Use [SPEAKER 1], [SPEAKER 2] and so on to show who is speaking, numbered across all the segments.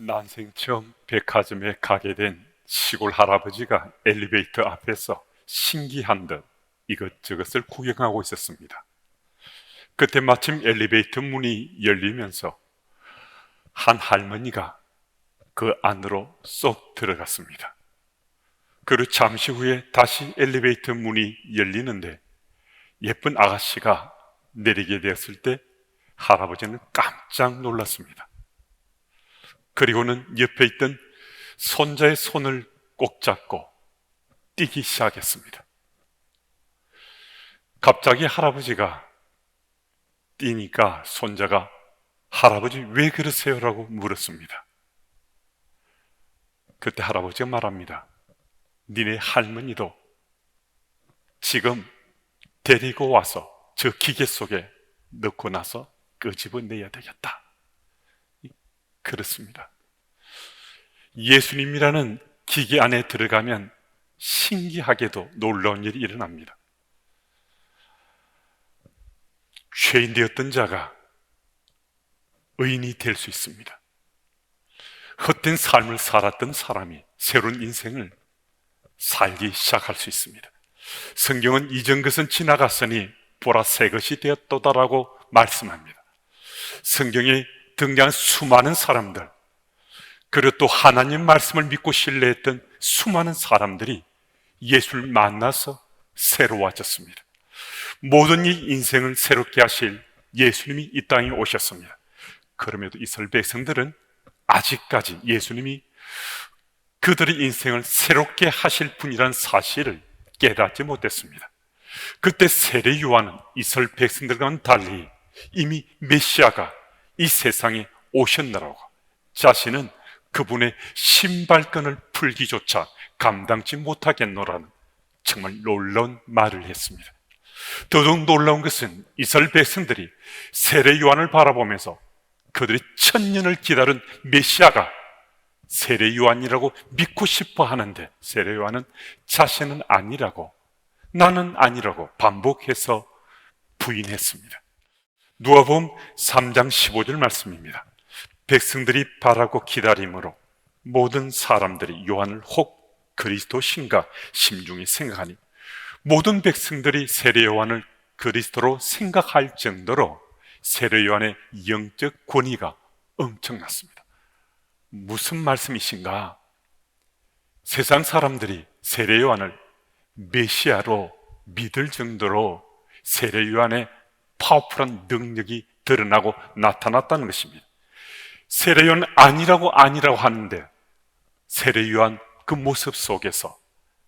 [SPEAKER 1] 난생 처음 백화점에 가게 된 시골 할아버지가 엘리베이터 앞에서 신기한 듯 이것저것을 구경하고 있었습니다. 그때 마침 엘리베이터 문이 열리면서 한 할머니가 그 안으로 쏙 들어갔습니다. 그리고 잠시 후에 다시 엘리베이터 문이 열리는데 예쁜 아가씨가 내리게 되었을 때 할아버지는 깜짝 놀랐습니다. 그리고는 옆에 있던 손자의 손을 꼭 잡고 뛰기 시작했습니다. 갑자기 할아버지가 뛰니까 손자가 할아버지 왜 그러세요? 라고 물었습니다. 그때 할아버지가 말합니다. 니네 할머니도 지금 데리고 와서 저 기계 속에 넣고 나서 끄집어내야 되겠다. 그렇습니다. 예수님이라는 기계 안에 들어가면 신기하게도 놀라운 일이 일어납니다. 죄인 되었던 자가 의인이 될 수 있습니다. 헛된 삶을 살았던 사람이 새로운 인생을 살기 시작할 수 있습니다. 성경은 이전 것은 지나갔으니 보라 새 것이 되었도다라고 말씀합니다. 성경에 등장한 수많은 사람들, 그리고 또 하나님 말씀을 믿고 신뢰했던 수많은 사람들이 예수를 만나서 새로워졌습니다. 모든 이 인생을 새롭게 하실 예수님이 이 땅에 오셨습니다. 그럼에도 이스라엘 백성들은 아직까지 예수님이 그들의 인생을 새롭게 하실 분이라는 사실을 깨닫지 못했습니다. 그때 세례 요한은 이스라엘 백성들과는 달리 이미 메시아가 이 세상에 오셨느라고 자신은 그분의 신발끈을 풀기조차 감당치 못하겠노라는 정말 놀라운 말을 했습니다. 더더욱 놀라운 것은 이스라엘 백성들이 세례 요한을 바라보면서 그들이 천년을 기다린 메시아가 세례 요한이라고 믿고 싶어 하는데 세례 요한은 자신은 아니라고, 나는 아니라고 반복해서 부인했습니다. 누가복음 3장 15절 말씀입니다. 백성들이 바라고 기다림으로 모든 사람들이 요한을 혹 그리스도신가 심중히 생각하니 모든 백성들이 세례 요한을 그리스도로 생각할 정도로 세례 요한의 영적 권위가 엄청났습니다. 무슨 말씀이신가? 세상 사람들이 세례 요한을 메시아로 믿을 정도로 세례 요한의 파워풀한 능력이 드러나고 나타났다는 것입니다. 세례 요한 아니라고 하는데 세례 요한 그 모습 속에서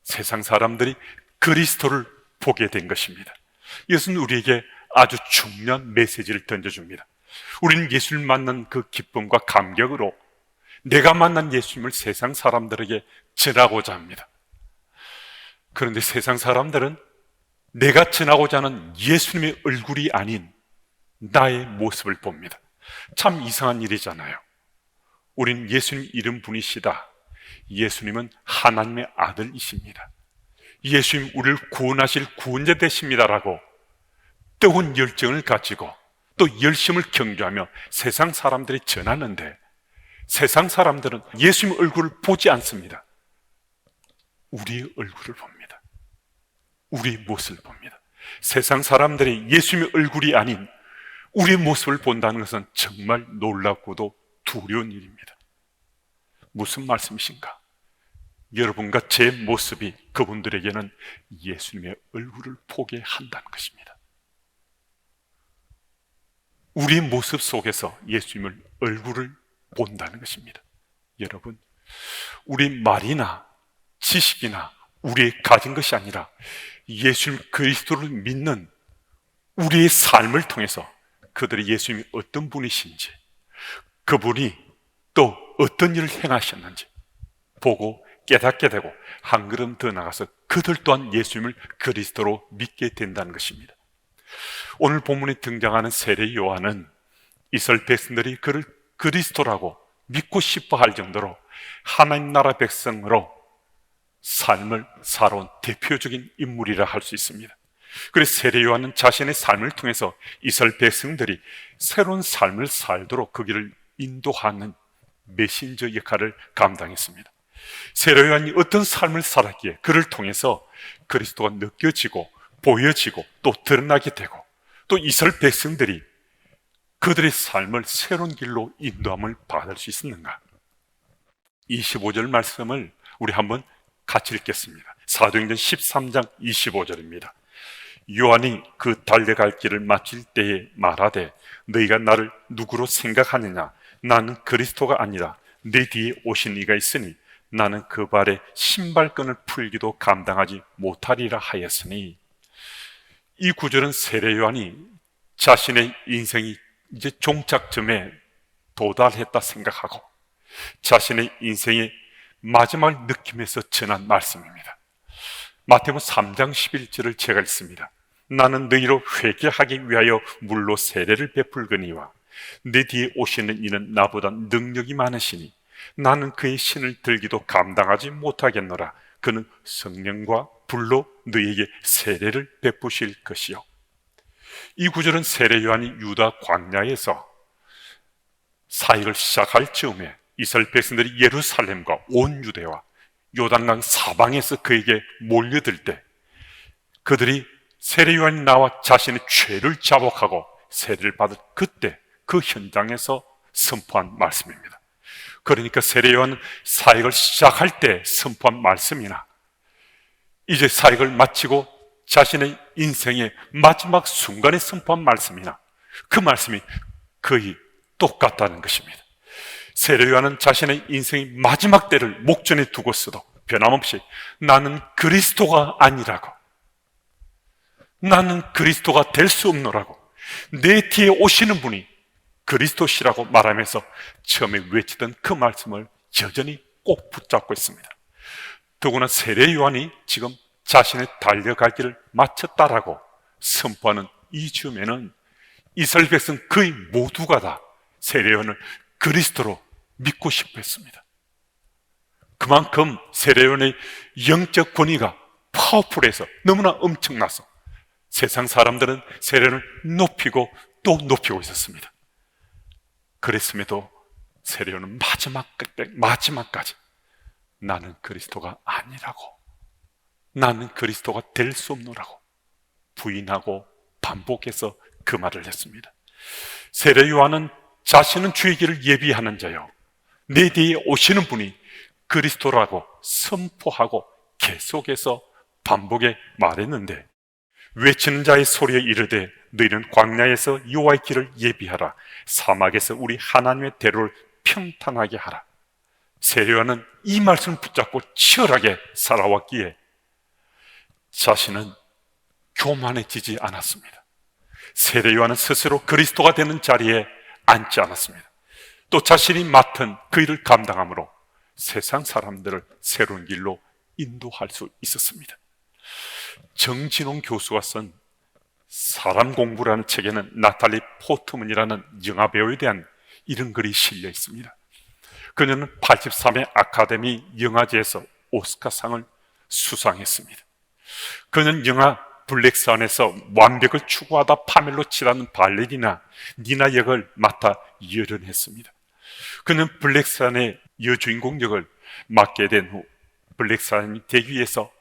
[SPEAKER 1] 세상 사람들이 그리스도를 보게 된 것입니다. 이것은 우리에게 아주 중요한 메시지를 던져줍니다. 우리는 예수를 만난 그 기쁨과 감격으로 내가 만난 예수님을 세상 사람들에게 전하고자 합니다. 그런데 세상 사람들은 내가 전하고자 하는 예수님의 얼굴이 아닌 나의 모습을 봅니다. 참 이상한 일이잖아요. 우린 예수님 이름 분이시다. 예수님은 하나님의 아들이십니다. 예수님 우리를 구원하실 구원자 되십니다라고 뜨거운 열정을 가지고 또 열심을 경주하며 세상 사람들이 전하는데 세상 사람들은 예수님 얼굴을 보지 않습니다. 우리의 얼굴을 봅니다. 우리의 모습을 봅니다. 세상 사람들이 예수님의 얼굴이 아닌 우리의 모습을 본다는 것은 정말 놀랍고도 두려운 일입니다. 무슨 말씀이신가? 여러분과 제 모습이 그분들에게는 예수님의 얼굴을 보게 한다는 것입니다. 우리 모습 속에서 예수님의 얼굴을 본다는 것입니다. 여러분, 우리 말이나 지식이나 우리의 가진 것이 아니라 예수님 그리스도를 믿는 우리의 삶을 통해서 그들이 예수님이 어떤 분이신지, 그분이 또 어떤 일을 행하셨는지 보고 깨닫게 되고 한 걸음 더 나가서 그들 또한 예수님을 그리스도로 믿게 된다는 것입니다. 오늘 본문에 등장하는 세례 요한은 이스라엘 백성들이 그를 그리스도라고 믿고 싶어 할 정도로 하나님 나라 백성으로 삶을 살아온 대표적인 인물이라 할 수 있습니다. 그래서 세례 요한은 자신의 삶을 통해서 이스라엘 백성들이 새로운 삶을 살도록 그 길을 인도하는 메신저 역할을 감당했습니다. 세례요한이 어떤 삶을 살았기에 그를 통해서 그리스도가 느껴지고 보여지고 또 드러나게 되고 또 이스라엘 백성들이 그들의 삶을 새로운 길로 인도함을 받을 수 있었는가? 25절 말씀을 우리 한번 같이 읽겠습니다. 사도행전 13장 25절입니다. 요한이 그 달려갈 길을 마칠 때에 말하되 너희가 나를 누구로 생각하느냐? 나는 그리스도가 아니라 내 뒤에 오신 이가 있으니 나는 그 발에 신발끈을 풀기도 감당하지 못하리라 하였으니, 이 구절은 세례 요한이 자신의 인생이 이제 종착점에 도달했다 생각하고 자신의 인생의 마지막 느낌에서 전한 말씀입니다. 마태복음 3장 11절을 제가 읽습니다. 나는 너희로 회개하기 위하여 물로 세례를 베풀거니와 내 뒤에 오시는 이는 나보다 능력이 많으시니 나는 그의 신을 들기도 감당하지 못하겠노라. 그는 성령과 불로 너희에게 세례를 베푸실 것이요. 이 구절은 세례 요한이 유다 광야에서 사역을 시작할 즈음에 이스라엘 백성들이 예루살렘과 온 유대와 요단강 사방에서 그에게 몰려들 때 그들이 세례 요한이 나와 자신의 죄를 자복하고 세례를 받을 그때 그 현장에서 선포한 말씀입니다. 그러니까 세례 요한은 사역을 시작할 때 선포한 말씀이나 이제 사역을 마치고 자신의 인생의 마지막 순간에 선포한 말씀이나 그 말씀이 거의 똑같다는 것입니다. 세례 요한은 자신의 인생의 마지막 때를 목전에 두고서도 변함없이 나는 그리스도가 아니라고, 나는 그리스도가 될 수 없노라고, 내 뒤에 오시는 분이 그리스도시라고 말하면서 처음에 외치던 그 말씀을 여전히 꼭 붙잡고 있습니다. 더구나 세례 요한이 지금 자신의 달려갈 길을 마쳤다라고 선포하는 이 즈음에는 이스라엘 백성 거의 모두가 다 세례 요한을 그리스도로 믿고 싶어 했습니다. 그만큼 세례 요한의 영적 권위가 파워풀해서 너무나 엄청나서 세상 사람들은 세례를 높이고 또 높이고 있었습니다. 그랬음에도 세례 요한은 마지막까지 나는 그리스도가 아니라고, 나는 그리스도가 될 수 없노라고 부인하고 반복해서 그 말을 했습니다. 세례 요한은 자신은 주의 길을 예비하는 자요, 내 뒤에 오시는 분이 그리스도라고 선포하고 계속해서 반복해 말했는데, 외치는 자의 소리에 이르되 너희는 광야에서 여호와의 길을 예비하라, 사막에서 우리 하나님의 대로를 평탄하게 하라. 세례 요한은 이 말씀을 붙잡고 치열하게 살아왔기에 자신은 교만해지지 않았습니다. 세례 요한은 스스로 그리스도가 되는 자리에 앉지 않았습니다. 또 자신이 맡은 그 일을 감당함으로 세상 사람들을 새로운 길로 인도할 수 있었습니다. 정진홍 교수가 쓴 사람 공부라는 책에는 나탈리 포트먼이라는 영화배우에 대한 이런 글이 실려 있습니다. 그녀는 83회 아카데미 영화제에서 오스카상을 수상했습니다. 그는 영화 블랙스완에서 완벽을 추구하다 파멸로 치닫는 발레리나 니나 역을 맡아 열연했습니다. 그는 블랙스완의 여주인공 역을 맡게 된 후 블랙스완이 되기 위해서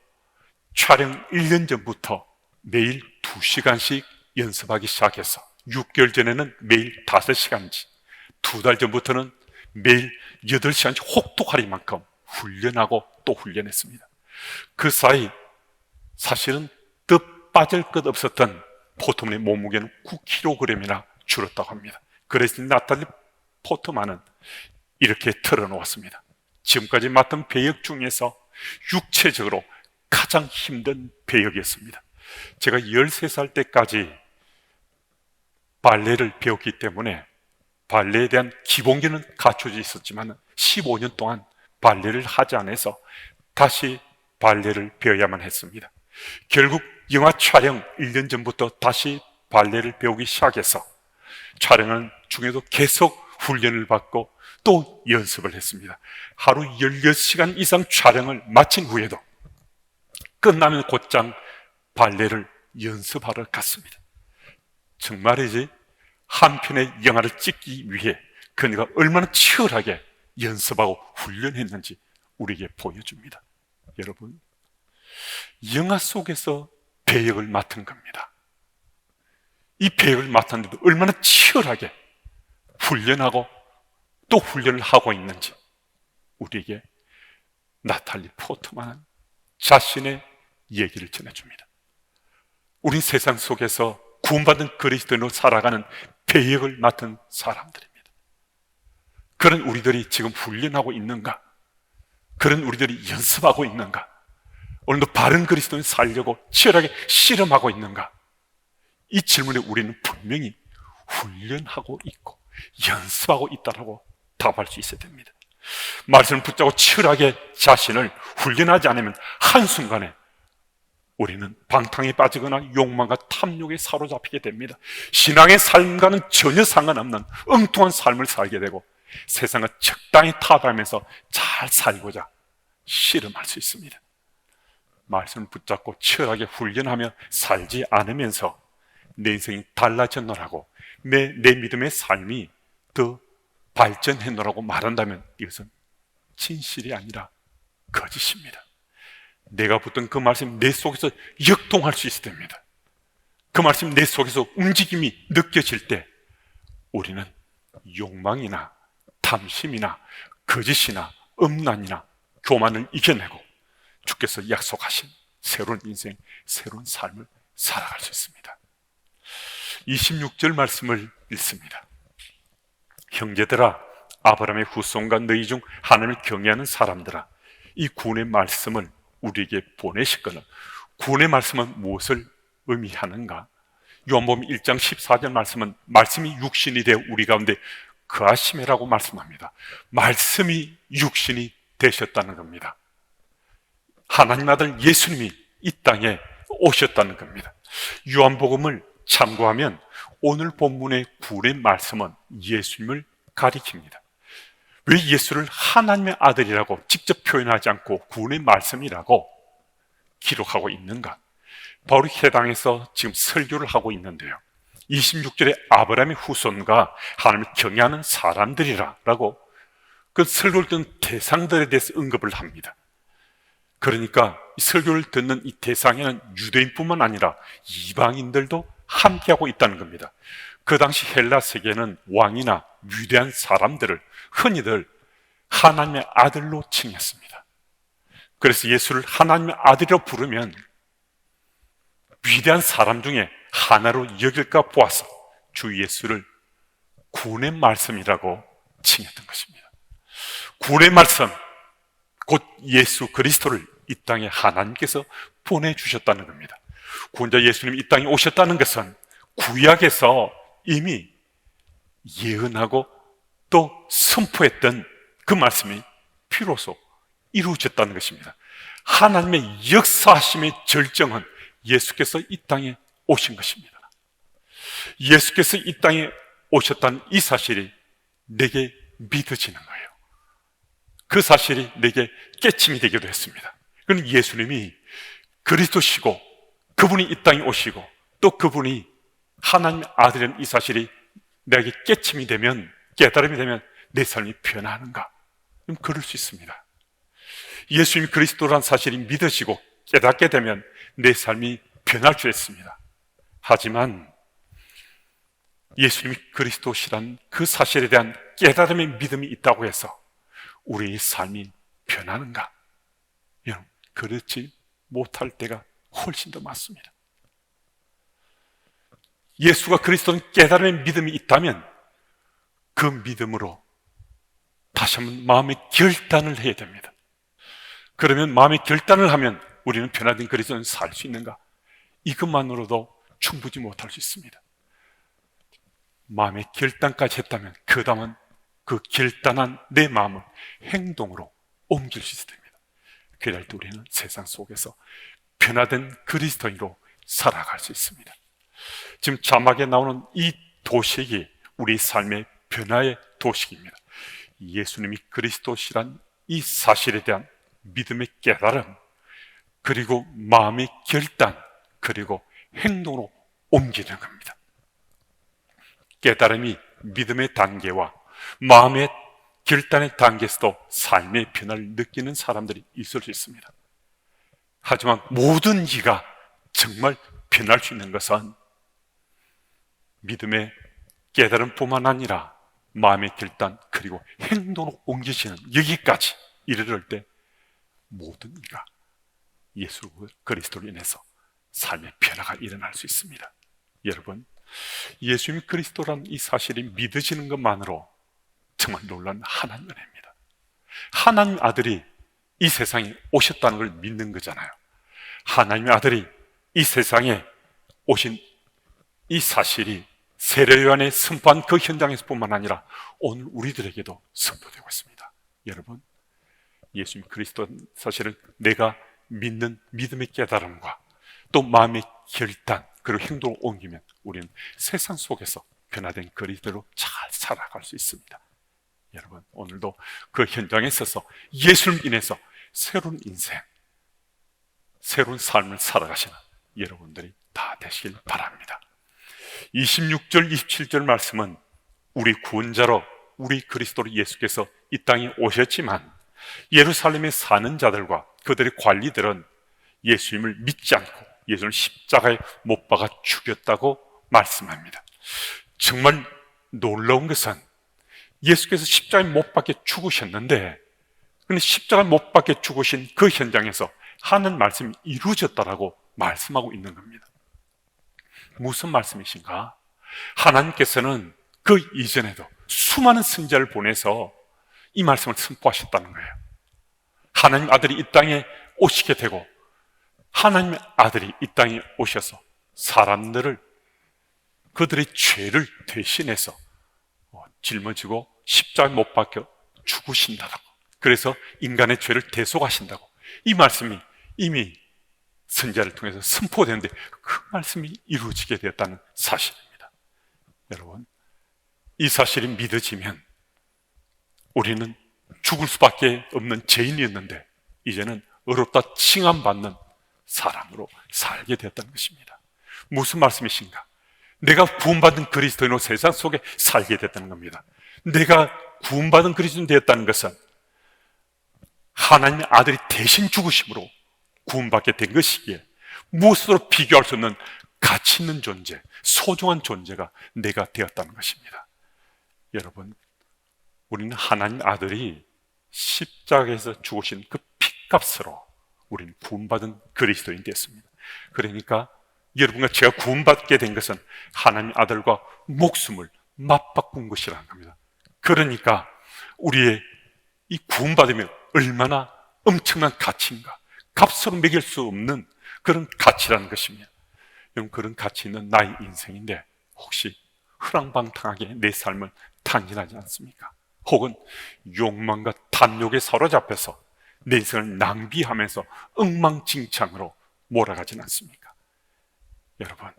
[SPEAKER 1] 촬영 1년 전부터 매일 2시간씩 연습하기 시작해서 6개월 전에는 매일 5시간씩, 2달 전부터는 매일 8시간씩 혹독할 만큼 훈련하고 또 훈련했습니다. 그 사이 사실은 더 빠질 것 없었던 포트만의 몸무게는 9kg이나 줄었다고 합니다. 그래서 나탈리 포트만은 이렇게 털어놓았습니다. 지금까지 맡은 배역 중에서 육체적으로 가장 힘든 배역이었습니다. 제가 13살 때까지 발레를 배웠기 때문에 발레에 대한 기본기는 갖춰져 있었지만 15년 동안 발레를 하지 않아서 다시 발레를 배워야만 했습니다. 결국 영화 촬영 1년 전부터 다시 발레를 배우기 시작해서 촬영 중에도 계속 훈련을 받고 또 연습을 했습니다. 하루 16시간 이상 촬영을 마친 후에도 끝나면 곧장 발레를 연습하러 갔습니다. 정말이지 한 편의 영화를 찍기 위해 그녀가 얼마나 치열하게 연습하고 훈련했는지 우리에게 보여줍니다. 여러분, 영화 속에서 배역을 맡은 겁니다. 이 배역을 맡았는데도 얼마나 치열하게 훈련하고 또 훈련을 하고 있는지 우리에게 나탈리 포트만은 자신의 얘기를 전해줍니다. 우린 세상 속에서 구원받은 그리스도인으로 살아가는 배역을 맡은 사람들입니다. 그런 우리들이 지금 훈련하고 있는가? 그런 우리들이 연습하고 있는가? 오늘도 바른 그리스도인 살려고 치열하게 실험하고 있는가? 이 질문에 우리는 분명히 훈련하고 있고 연습하고 있다라고 답할 수 있어야 됩니다. 말씀을 붙잡고 치열하게 자신을 훈련하지 않으면 한순간에 우리는 방탕에 빠지거나 욕망과 탐욕에 사로잡히게 됩니다. 신앙의 삶과는 전혀 상관없는 엉뚱한 삶을 살게 되고 세상을 적당히 타협하면서 잘 살고자 실험할 수 있습니다. 말씀을 붙잡고 치열하게 훈련하며 살지 않으면서 내 인생이 달라졌노라고 내 믿음의 삶이 더 발전했노라고 말한다면 이것은 진실이 아니라 거짓입니다. 내가 붙든 그 말씀이 내 속에서 역동할 수 있어야 됩니다. 그 말씀이 내 속에서 움직임이 느껴질 때 우리는 욕망이나 탐심이나 거짓이나 음란이나 교만을 이겨내고 주께서 약속하신 새로운 인생, 새로운 삶을 살아갈 수 있습니다. 26절 말씀을 읽습니다. 형제들아, 아브라함의 후손과 너희 중 하나님을 경외하는 사람들아, 이 구원의 말씀을 우리에게 보내시거늘. 구원의 말씀은 무엇을 의미하는가? 요한복음 1장 14절 말씀은 말씀이 육신이 되어 우리 가운데 거하심이라고 말씀합니다. 말씀이 육신이 되셨다는 겁니다. 하나님 아들 예수님이 이 땅에 오셨다는 겁니다. 요한복음을 참고하면 오늘 본문의 구원의 말씀은 예수님을 가리킵니다. 왜 예수를 하나님의 아들이라고 직접 표현하지 않고 구원의 말씀이라고 기록하고 있는가? 바로 해당해서 지금 설교를 하고 있는데요, 26절에 아브라함의 후손과 하나님을 경외하는 사람들이라 라고 그 설교를 듣는 대상들에 대해서 언급을 합니다. 그러니까 이 설교를 듣는 이 대상에는 유대인뿐만 아니라 이방인들도 함께하고 있다는 겁니다. 그 당시 헬라 세계는 왕이나 위대한 사람들을 흔히들 하나님의 아들로 칭했습니다. 그래서 예수를 하나님의 아들이라고 부르면 위대한 사람 중에 하나로 여길까 보아서 주 예수를 구원의 말씀이라고 칭했던 것입니다. 구원의 말씀, 곧 예수 그리스도를 이 땅에 하나님께서 보내주셨다는 겁니다. 구원자 예수님이 이 땅에 오셨다는 것은 구약에서 이미 예언하고 또 선포했던 그 말씀이 비로소 이루어졌다는 것입니다. 하나님의 역사하심의 절정은 예수께서 이 땅에 오신 것입니다. 예수께서 이 땅에 오셨다는 이 사실이 내게 믿어지는 거예요. 그 사실이 내게 깨침이 되기도 했습니다. 그건 예수님이 그리스도시고 그분이 이 땅에 오시고 또 그분이 하나님의 아들인 이 사실이 내게 깨침이 되면, 깨달음이 되면 내 삶이 변하는가? 그럼 그럴 수 있습니다. 예수님이 그리스도라는 사실이 믿으시고 깨닫게 되면 내 삶이 변할 수 있습니다. 하지만 예수님이 그리스도시란 그 사실에 대한 깨달음의 믿음이 있다고 해서 우리의 삶이 변하는가? 여러분, 그렇지 못할 때가 훨씬 더 많습니다. 예수가 그리스도는 깨달음의 믿음이 있다면 그 믿음으로 다시 한번 마음의 결단을 해야 됩니다. 그러면 마음의 결단을 하면 우리는 변화된 그리스도는 살 수 있는가? 이것만으로도 충분히 못할 수 있습니다. 마음의 결단까지 했다면 그 다음은 그 결단한 내 마음을 행동으로 옮길 수 있어야 됩니다. 그럴 때 우리는 세상 속에서 변화된 그리스도인으로 살아갈 수 있습니다. 지금 자막에 나오는 이 도식이 우리 삶의 변화의 도식입니다. 예수님이 그리스도시란 이 사실에 대한 믿음의 깨달음, 그리고 마음의 결단, 그리고 행동으로 옮기는 겁니다. 깨달음이 믿음의 단계와 마음의 결단의 단계에서도 삶의 변화를 느끼는 사람들이 있을 수 있습니다. 하지만 모든 이가 정말 변할 수 있는 것은 믿음의 깨달음뿐만 아니라 마음의 결단 그리고 행동으로 옮기시는 여기까지 이르를 때 모든 이가 예수 그리스도로 인해서 삶의 변화가 일어날 수 있습니다. 여러분, 예수님 그리스도란 이 사실이 믿으시는 것만으로 정말 놀라운 하나님 은혜입니다. 하나님 아들이 이 세상에 오셨다는 걸 믿는 거잖아요. 하나님의 아들이 이 세상에 오신 이 사실이 세례요한의 선포한 그 현장에서 뿐만 아니라 오늘 우리들에게도 선포되고 있습니다. 여러분, 예수님 그리스도 사실은 내가 믿는 믿음의 깨달음과 또 마음의 결단 그리고 행동을 옮기면 우리는 세상 속에서 변화된 그리스도로 잘 살아갈 수 있습니다. 여러분, 오늘도 그 현장에 있어서 예수를 인해서 새로운 인생, 새로운 삶을 살아가시는 여러분들이 다 되시길 바랍니다. 26절, 27절 말씀은 우리 구원자로 우리 그리스도 예수께서 이 땅에 오셨지만 예루살렘에 사는 자들과 그들의 관리들은 예수님을 믿지 않고 예수를 십자가에 못 박아 죽였다고 말씀합니다. 정말 놀라운 것은 예수께서 십자가에 못 박혀 죽으셨는데, 근데 십자가에 못 박혀 죽으신 그 현장에서 하는 말씀이 이루어졌다라고 말씀하고 있는 겁니다. 무슨 말씀이신가? 하나님께서는 그 이전에도 수많은 선지자를 보내서 이 말씀을 선포하셨다는 거예요. 하나님 아들이 이 땅에 오시게 되고 하나님의 아들이 이 땅에 오셔서 사람들을 그들의 죄를 대신해서 짊어지고 십자가에 못 박혀 죽으신다고, 그래서 인간의 죄를 대속하신다고 이 말씀이 이미 선지자를 통해서 선포되는데 그 말씀이 이루어지게 되었다는 사실입니다. 여러분, 이 사실이 믿어지면 우리는 죽을 수밖에 없는 죄인이었는데 이제는 의롭다 칭함받는 사람으로 살게 되었다는 것입니다. 무슨 말씀이신가? 내가 구원받은 그리스도인으로 세상 속에 살게 됐다는 겁니다. 내가 구원받은 그리스도인 되었다는 것은 하나님의 아들이 대신 죽으심으로 구원받게 된 것이기에 무엇으로 비교할 수 없는 가치 있는 존재, 소중한 존재가 내가 되었다는 것입니다. 여러분, 우리는 하나님 아들이 십자가에서 죽으신 그 피값으로 우리는 구원받은 그리스도인이 됐습니다. 그러니까 여러분과 제가 구원받게 된 것은 하나님 아들과 목숨을 맞바꾼 것이라는 겁니다. 그러니까 우리의 이 구원받으면 얼마나 엄청난 가치인가, 값으로 매길 수 없는 그런 가치라는 것입니다. 여러분, 그런 가치 있는 나의 인생인데 혹시 흐랑방탕하게 내 삶을 탕진하지 않습니까? 혹은 욕망과 탐욕에 사로잡혀서 내 인생을 낭비하면서 엉망진창으로 몰아가진 않습니까? 여러분,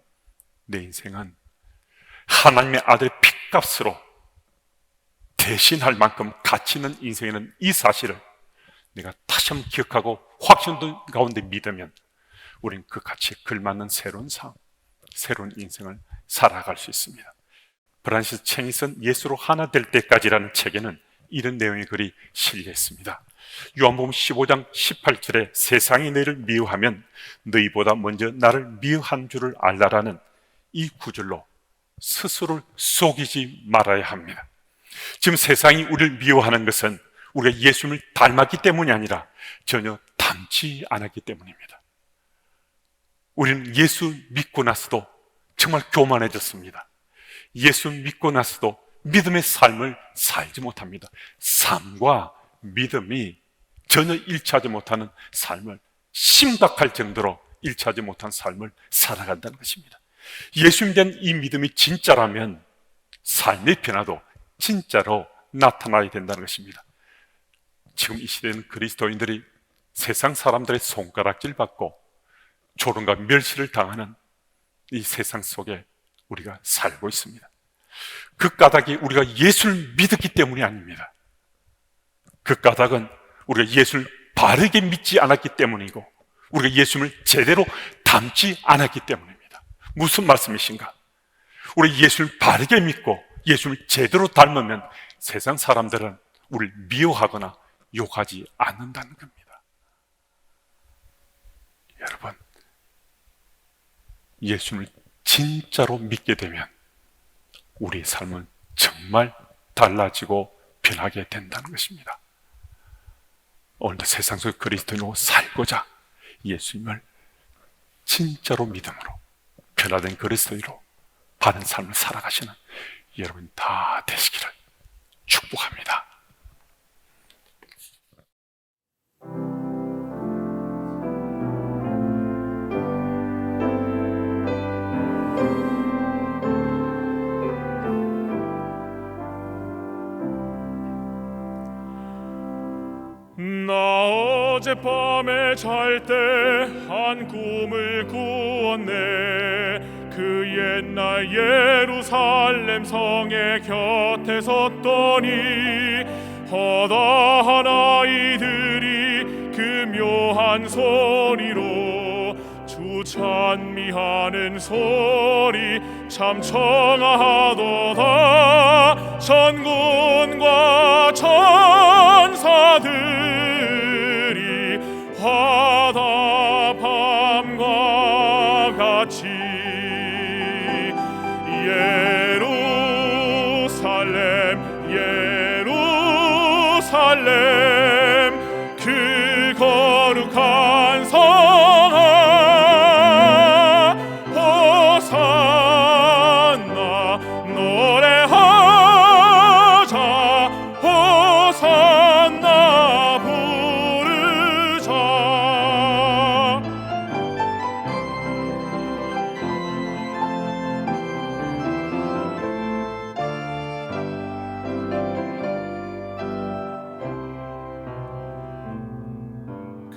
[SPEAKER 1] 내 인생은 하나님의 아들의 피값으로 대신할 만큼 가치 있는 인생에는 이 사실을 내가 다시 한번 기억하고 확신 가운데 믿으면 우리는 그 가치에 걸맞는 새로운 삶, 새로운 인생을 살아갈 수 있습니다. 프란시스 챙이 쓴 예수로 하나 될 때까지라는 책에는 이런 내용의 글이 실려 있습니다. 요한복음 15장 18절에 세상이 너희를 미워하면 너희보다 먼저 나를 미워한 줄을 알라라는 이 구절로 스스로를 속이지 말아야 합니다. 지금 세상이 우리를 미워하는 것은 우리가 예수님을 닮았기 때문이 아니라 전혀 닮지 않았기 때문입니다. 우리는 예수 믿고 나서도 정말 교만해졌습니다. 예수 믿고 나서도 믿음의 삶을 살지 못합니다. 삶과 믿음이 전혀 일치하지 못하는 삶을, 심각할 정도로 일치하지 못한 삶을 살아간다는 것입니다. 예수님에 대한 이 믿음이 진짜라면 삶의 변화도 진짜로 나타나야 된다는 것입니다. 지금 이 시대는 그리스도인들이 세상 사람들의 손가락질 받고 조롱과 멸시를 당하는 이 세상 속에 우리가 살고 있습니다. 그 까닭이 우리가 예수를 믿었기 때문이 아닙니다. 그 까닭은 우리가 예수를 바르게 믿지 않았기 때문이고 우리가 예수님을 제대로 닮지 않았기 때문입니다. 무슨 말씀이신가? 우리 예수를 바르게 믿고 예수를 제대로 닮으면 세상 사람들은 우리를 미워하거나 욕하지 않는다는 겁니다. 여러분, 예수님을 진짜로 믿게 되면 우리의 삶은 정말 달라지고 변하게 된다는 것입니다. 오늘도 세상 속 그리스도인으로 살고자 예수님을 진짜로 믿음으로 변화된 그리스도인으로 바른 삶을 살아가시는 여러분 다 되시기를 축복합니다.
[SPEAKER 2] 나 어젯밤에 잘 때 한 꿈을 꾸었네. 그 옛날 예루살렘 성의 곁에 섰더니 허다한 아이들이 그 묘한 소리로 주 찬미하는 소리 참 청아하도다. 천군과 천사들이 화답함과 같이 예루살렘 그 거룩한 성아 호산나 노래하자. 호산나 부르자.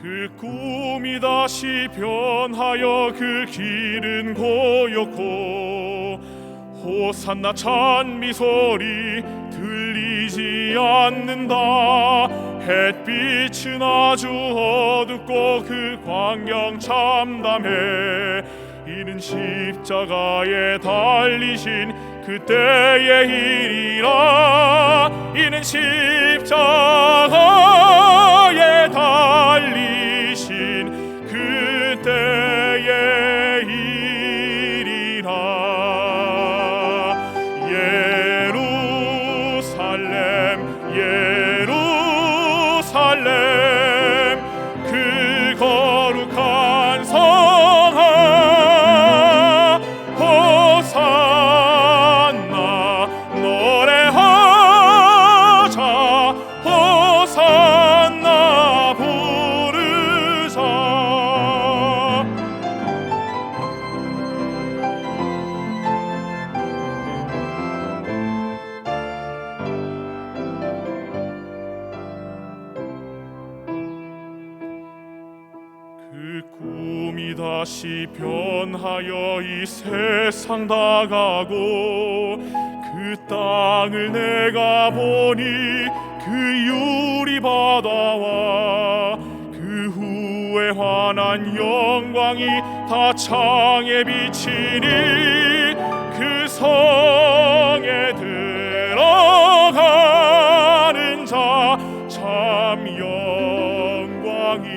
[SPEAKER 2] 그 꿈이 다시 변하여 그 길은 고였고 호산나 찬미 소리 들리지 않는다. 햇빛은 아주 어둡고 그 광경 참담해. 이는 십자가에 달리신 그때의 일이라. 이는 십자가에 달리신 그때의 일이라. 예루살렘 그 거룩한 성아 호산나 노래하자. 호산나 부르자. 그 꿈이 다시 변하여 이 세상 다가고 그 땅을 내가 보니 그 유리 바다와 그 후에 환한 영광이 다 창에 비치니 그 성에 들어가는 자 참 영광이